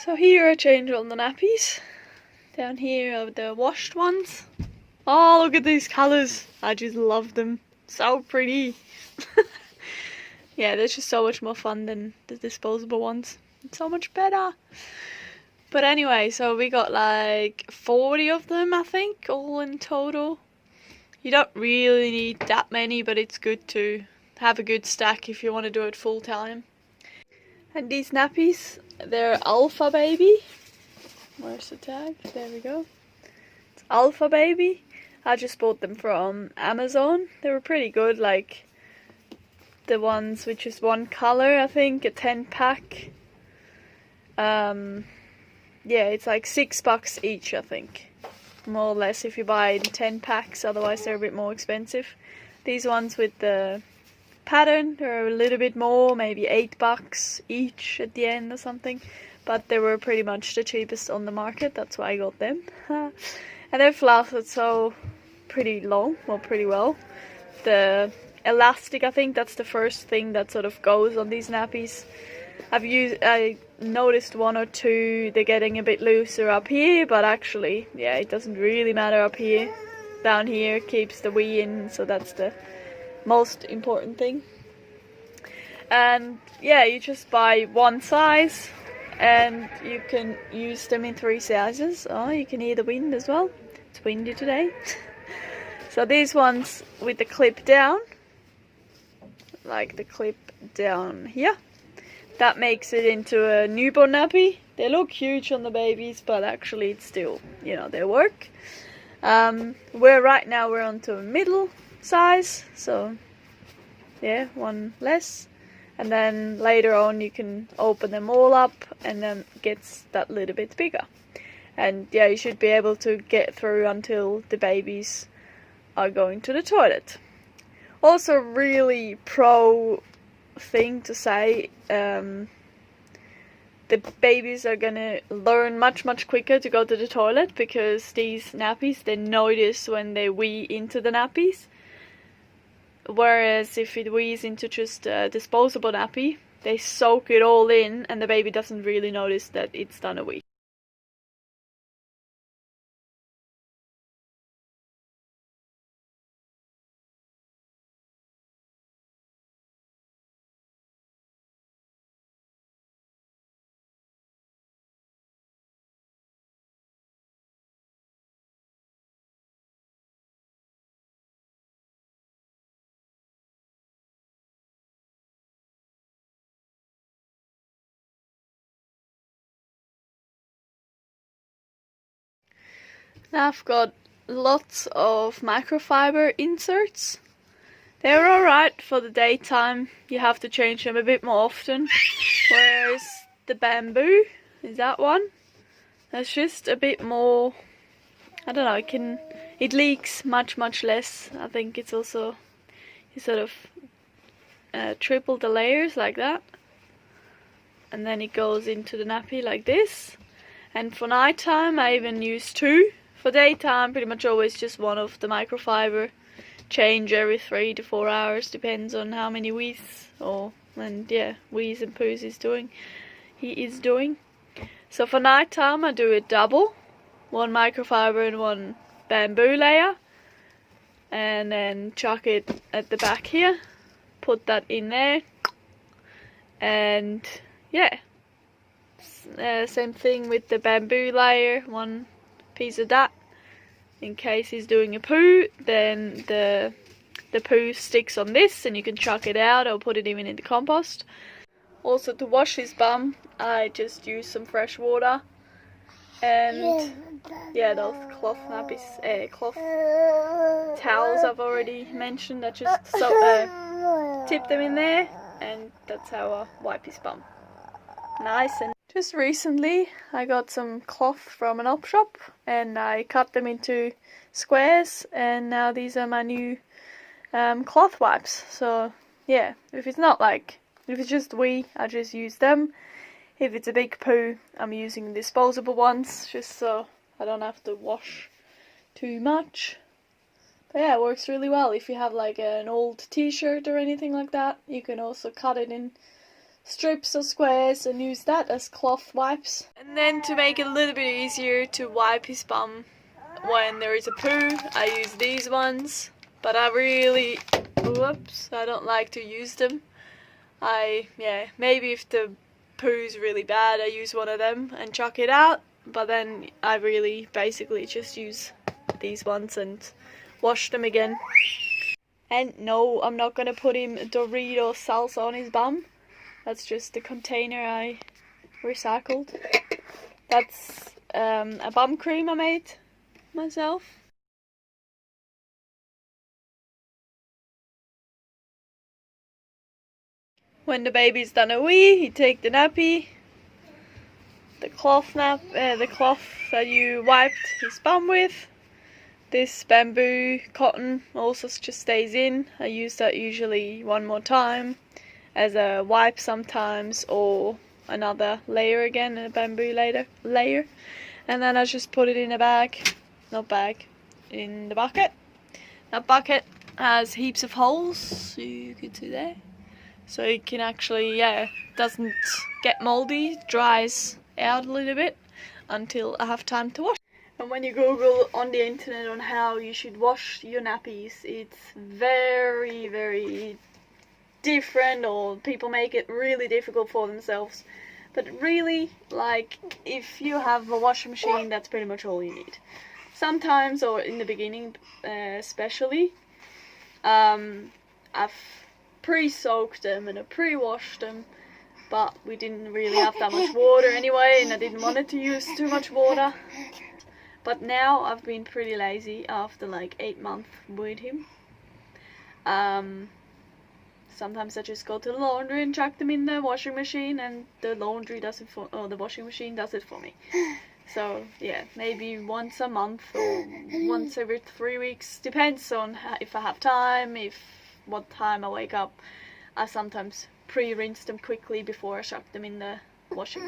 So here I change all the nappies. Down here are the washed ones. Oh, look at these colours. I just love them. So pretty. Yeah, they're just so much more fun than the disposable ones. It's so much better. But anyway, so we got like 40 of them, I think, all in total. You don't really need that many, but it's good to have a good stack if you want to do it full time. And these nappies, they're Alpha Baby. Where's the tag? There we go. It's Alpha Baby. I just bought them from Amazon. They were pretty good, like the ones which is one color, I think, a 10-pack. Yeah, it's like $6 each, I think. More or less if you buy in 10 packs, otherwise they're a bit more expensive. These ones with the pattern, they're a little bit more, maybe $8 each at the end or something. But they were pretty much the cheapest on the market, that's why I got them. And they've lasted so pretty long, well, pretty well. The elastic, I think that's the first thing that sort of goes on these nappies. I noticed one or two, they're getting a bit looser up here, but actually, yeah, it doesn't really matter up here. Down here keeps the wee in, so that's the most important thing. And yeah, you just buy one size, and you can use them in 3 sizes. Oh, you can hear the wind as well. It's windy today. So these ones with the clip down, like the clip down here. That makes it into a newborn nappy. They look huge on the babies, but actually it's still, you know, they work. Right now we're on to a middle size, so yeah, one less. And then later on you can open them all up and then it gets that little bit bigger. And yeah, you should be able to get through until the babies are going to the toilet. Also really pro thing to say, the babies are gonna learn much quicker to go to the toilet, because these nappies, they notice when they wee into the nappies, whereas if it wees into just a disposable nappy, they soak it all in and the baby doesn't really notice that it's done a wee. Now I've got lots of microfiber inserts. They're alright for the daytime. You have to change them a bit more often. Whereas the bamboo, is that one? That's just a bit more, I don't know, it leaks much less. I think it's also, you sort of triple the layers like that. And then it goes into the nappy like this. And for nighttime I even use 2. For daytime, pretty much always just one of the microfiber. Change every 3 to 4 hours, depends on how many wees wees and poos he is doing. So for nighttime I do it double, 1 microfiber and 1 bamboo layer, and then chuck it at the back here, put that in there, and yeah, same thing with the bamboo layer, 1 piece of that. In case he's doing a poo, then the poo sticks on this and you can chuck it out or put it even in the compost. Also, to wash his bum, I just use some fresh water, and yeah, those cloth nappies, cloth towels I've already mentioned, I just tip them in there, and that's how I wipe his bum. Nice. And just recently I got some cloth from an op shop and I cut them into squares, and now these are my new cloth wipes. So yeah, if it's just wee, I just use them. If it's a big poo, I'm using disposable ones, just so I don't have to wash too much. But yeah, it works really well. If you have like an old t-shirt or anything like that, you can also cut it in strips or squares and use that as cloth wipes. And And then to make it a little bit easier to wipe his bum when there is a poo, I use these ones. But I really, whoops, I don't like to use them. Maybe if the poo's really bad, I use one of them and chuck it out. But then I really basically just use these ones and wash them again. And no, I'm not gonna put him Doritos salsa on his bum. That's just the container I recycled. That's a bum cream I made myself. When the baby's done a wee, you take the nappy, the cloth that you wiped his bum with. This bamboo cotton also just stays in. I use that usually one more time as a wipe sometimes, or another layer again, a bamboo layer. And then I just put it in a bag, in the bucket. That bucket has heaps of holes, you can see there. So it can actually, doesn't get moldy, dries out a little bit until I have time to wash. And when you Google on the internet on how you should wash your nappies, it's very, very different, or people make it really difficult for themselves. But really, like, if you have a washing machine, that's pretty much all you need. Sometimes, or in the beginning especially, I've pre-soaked them and I pre-washed them, but we didn't really have that much water anyway, and I didn't want it to use too much water. But now I've been pretty lazy after like 8 months with him. Sometimes I just go to the laundry and chuck them in the washing machine, and the laundry does it for, or the washing machine does it for me. So yeah, maybe once a month or once every 3 weeks, depends on if I have time, what time I wake up. I sometimes pre-rinse them quickly before I chuck them in the washing.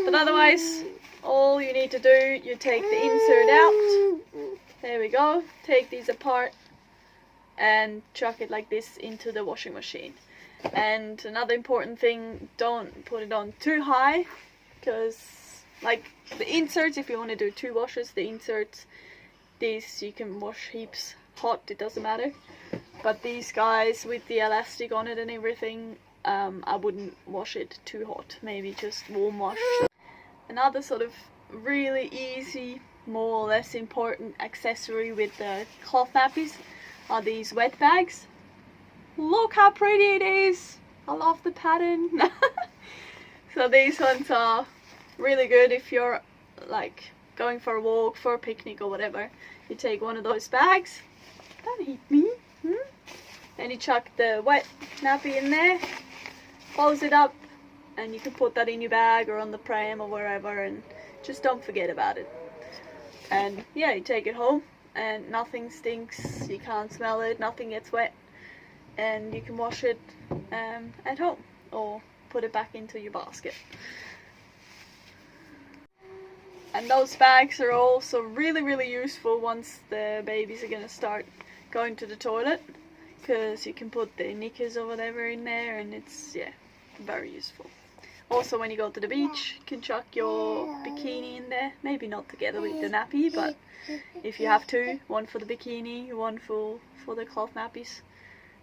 But otherwise, all you need to do, you take the insert out. There we go. Take these apart and chuck it like this into the washing machine. And another important thing, don't put it on too high, because like the inserts, if you want to do 2 washes, the inserts, these you can wash heaps hot, it doesn't matter. But these guys with the elastic on it and everything, I wouldn't wash it too hot, maybe just warm wash. Another sort of really easy, more or less important accessory with the cloth nappies are these wet bags. Look how pretty it is! I love the pattern. So these ones are really good if you're like going for a walk, for a picnic or whatever. You take one of those bags. Don't hit me. Then you chuck the wet nappy in there, close it up, and you can put that in your bag or on the pram or wherever, and just don't forget about it. And yeah, you take it home and nothing stinks, you can't smell it, nothing gets wet, and you can wash it at home or put it back into your basket. And those bags are also really, really useful once the babies are going to start going to the toilet, because you can put the knickers or whatever in there, and it's, yeah, very useful. Also, when you go to the beach, you can chuck your bikini in there, maybe not together with the nappy, but if you have 2, one for the bikini, one for the cloth nappies,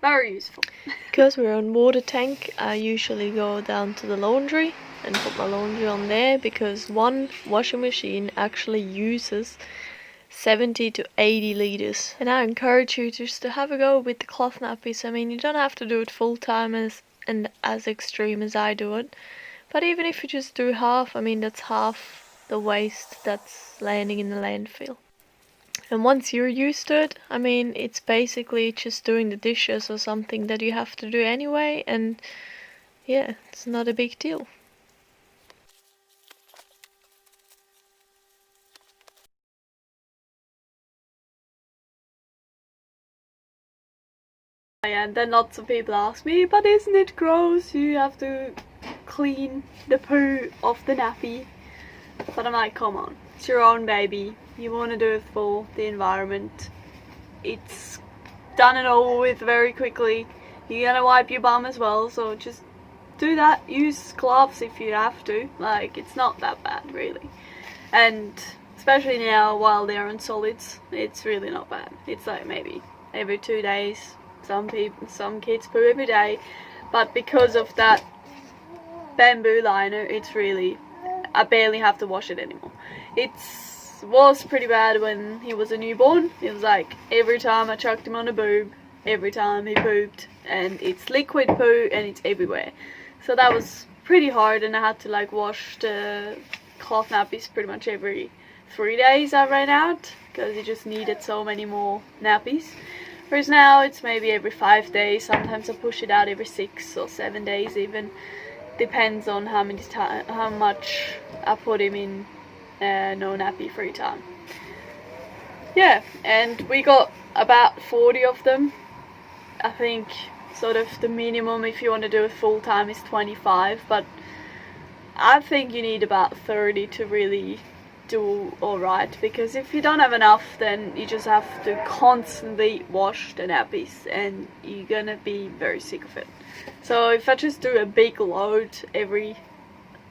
very useful. Because we're on water tank, I usually go down to the laundry and put my laundry on there, because one washing machine actually uses 70 to 80 liters. And I encourage you just to have a go with the cloth nappies. I mean, you don't have to do it full time and as extreme as I do it. But even if you just do half, I mean, that's half the waste that's landing in the landfill. And once you're used to it, I mean, it's basically just doing the dishes or something that you have to do anyway. And yeah, it's not a big deal. And then lots of people ask me, but isn't it gross? You have to clean the poo off the nappy. But I'm like, come on, it's your own baby. You want to do it for the environment. It's done and over with very quickly. You're gonna wipe your bum as well, so just do that. Use gloves if you have to. Like, it's not that bad really. And especially now while they're on solids, it's really not bad. It's like maybe every 2 days. Some kids poo every day, but because of that bamboo liner, it's really, I barely have to wash it anymore. It was pretty bad when he was a newborn. It was like every time I chucked him on a boob, every time he pooped, and it's liquid poo and it's everywhere. So that was pretty hard, and I had to like wash the cloth nappies pretty much every 3 days. I ran out because he just needed so many more nappies. Whereas now it's maybe every 5 days. Sometimes I push it out every 6 or 7 days even. Depends on how much I put him in no nappy free time. Yeah, and we got about 40 of them. I think sort of the minimum if you want to do it full time is 25, but I think you need about 30 to really do alright, because if you don't have enough, then you just have to constantly wash the nappies and you're gonna be very sick of it. So if I just do a big load every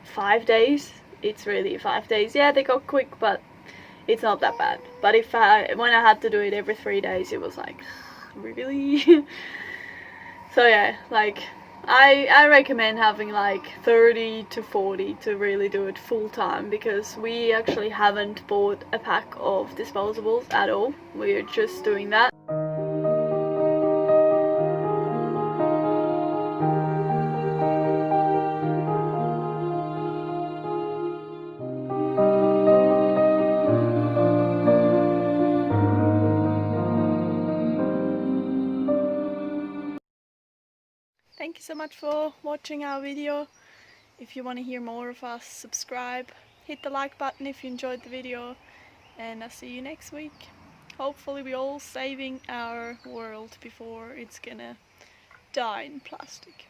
5 days, it's really 5 days. Yeah, they go quick, but it's not that bad. But when I had to do it every 3 days, it was like, really? So yeah, like I recommend having like 30 to 40 to really do it full time, because we actually haven't bought a pack of disposables at all. We're just doing that. Thank you so much for watching our video. If you want to hear more of us, subscribe, hit the like button if you enjoyed the video, and I'll see you next week. Hopefully we're all saving our world before it's gonna die in plastic.